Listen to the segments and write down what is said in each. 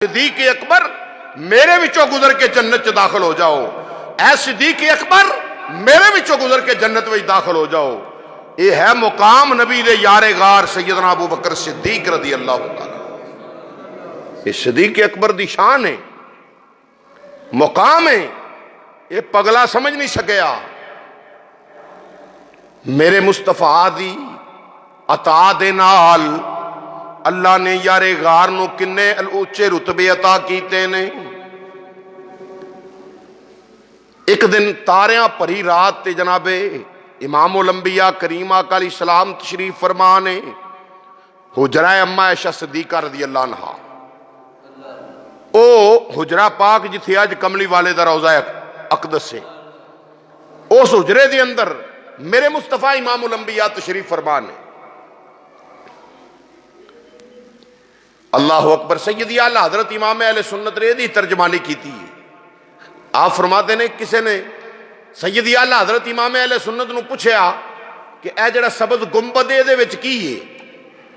صدیق اکبر میرے وچوں گزر کے جنت چ داخل ہو جاؤ، اے صدیق اکبر میرے وچوں گزر کے جنت وچ داخل ہو جاؤ۔ یہ ہے مقام نبی دے یار غار سیدنا ابو بکر صدیق رضی اللہ تعالی۔ یہ صدیق اکبر دی شان ہے، مقام ہے، یہ پگلا سمجھ نہیں سکیا۔ میرے مصطفیٰ دی عطا دے نال اللہ نے یار غار نو کنے اونچے رتبے عطا کیتے نے۔ ایک دن تاریاں پری رات تے جناب امام الانبیاء کریم آقا علیہ السلام تشریف فرما نے حجرہ اما عائشہ صدیقہ رضی اللہ عنہا، او حجرہ پاک جتھے اج کملی والے دا روضہ اقدس ہے، اس حجرے دے اندر میرے مصطفیٰ امام الانبیاء تشریف فرما نے۔ اللہ اکبر۔ سیدی اعلی حضرت امام اہل سنت نے دی ترجمانی کیتی ہے۔ آپ فرماتے نے کسے نے سیدی اعلی حضرت امام اہل سنت نو پوچھیا کہ اے جڑا سبز گنبد ہے دے وچ کی ہے؟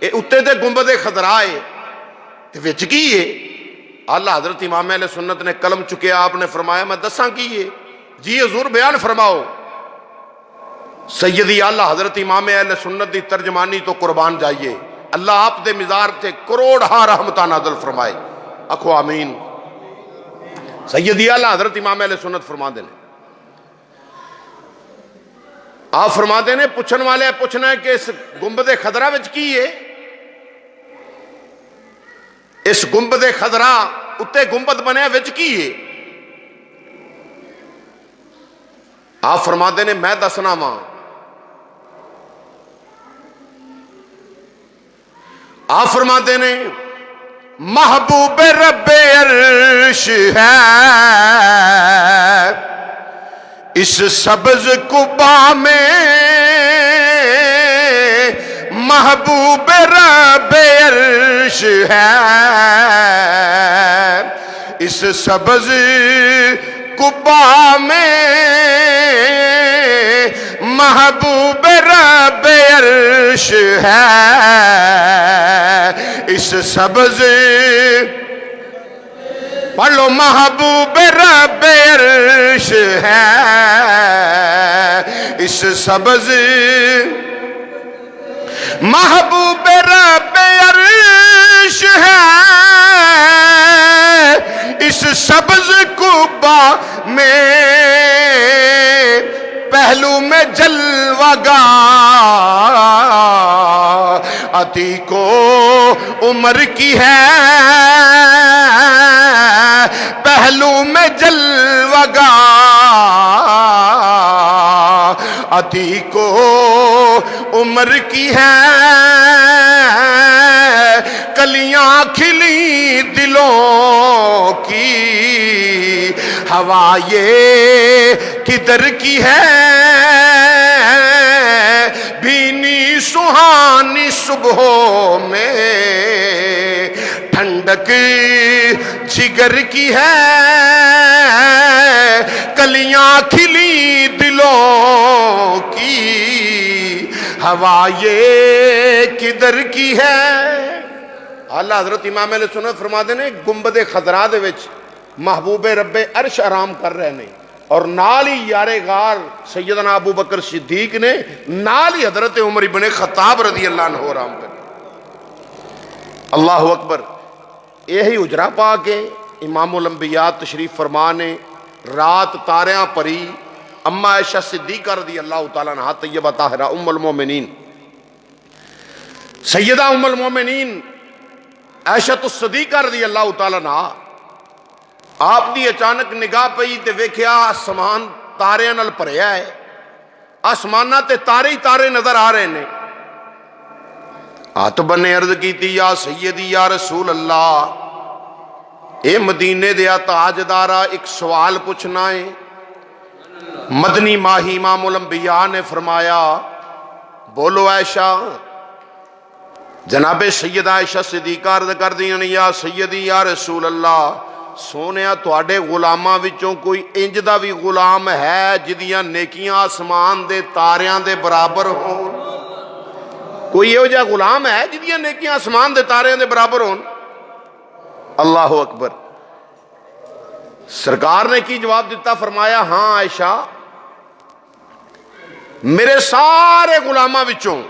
اے اتے تے گنبد خضراء ہے تے وچ کی ہے؟ اعلی حضرت امام اہل سنت نے قلم چکیا، آپ نے فرمایا میں دساں کی ہے؟ جی حضور بیان فرماؤ۔ سیدی اعلی حضرت امام اہل سنت دی ترجمانی تو قربان جائیے، اللہ آپ دے مزار تے کروڑ ہاں رحمتہ نازل فرمائے، اکھو آمین۔ سیدی اعلی حضرت امام اہل سنت فرما دے آپ فرما دے نے پوچھن والے پوچھنا ہے کہ اس گنبد خضرا وچ کی ہے؟ اس گنبد خضرا اتے گنبد بنیا وچ کی ہے؟ آپ فرما دے نے میں دسنا ماں۔ آپ فرماتے نے محبوب رب عرش ہے اس سبز قبا میں، محبوب رب عرش ہے اس سبز قبا میں، محبوب رب عرش ہے اس سبز، پڑھ لو، محبوب رب عرش ہے اس سبز، محبوب رب عرش ہے اس سبز قبا میں، پہلو میں جلوہ گاہ عتیق و عمر کی ہے، پہلو میں جلوہ گاہ عتیق و عمر کی ہے، کلیاں کھلی دلوں کی، ہوا یہ کدھر کی ہے، بھینی سہانی صبحوں میں، ٹھنڈک جگر کی ہے، کلیاں کھلی دلوں کی، ہوا یہ کدھر کی ہے۔ اعلی حضرت امام علیہ سنت فرما دے نے گنبد خضراء دے وچ محبوب رب عرش آرام کر رہے نے، اور نال ہی یار غار سیدنا ابو بکر صدیق نے، نال ہی حضرت عمر ابن خطاب رضی اللہ عنہ آرام کر۔ اللہ اکبر۔ یہی حجرہ پاک ہے، امام الانبیاء تشریف فرما نے، رات تاریاں پری، اما عائشہ صدیقہ رضی اللہ تعالیٰ عنہا طیبہ طاہرہ ام المومنین، سیدہ ام المومنین عائشہ الصدیقہ رضی اللہ تعالیٰ عنہا، آپ دی اچانک نگاہ پئی تے ویکھیا آسمان تاریاں نال بھریا ہے، آسماناں تے تارے ہی تارے نظر آ رہے نے۔ ہاتھ بنے عرض کیتی یا سیدی یا رسول اللہ، اے مدینے دیا تاجدارا ایک سوال پوچھنا ہے۔ مدنی ماہی امام الانبیاء نے فرمایا بولو عائشہ۔ جناب سیدہ عائشہ صدیقہ عرض کر دیا نے یا سیدی یا رسول اللہ، سونیا تواڈے غلاماں وچوں کوئی انج دا بھی غلام ہے جدیاں نیکیاں آسمان دے تاریاں دے برابر ہون؟ کوئی یہ جا غلام ہے جدیاں نیکیاں آسمان دے تاریاں دے برابر ہون؟ اللہ اکبر. سرکار نے کی جواب دیتا، فرمایا ہاں عائشہ، میرے سارے غلاماں وچوں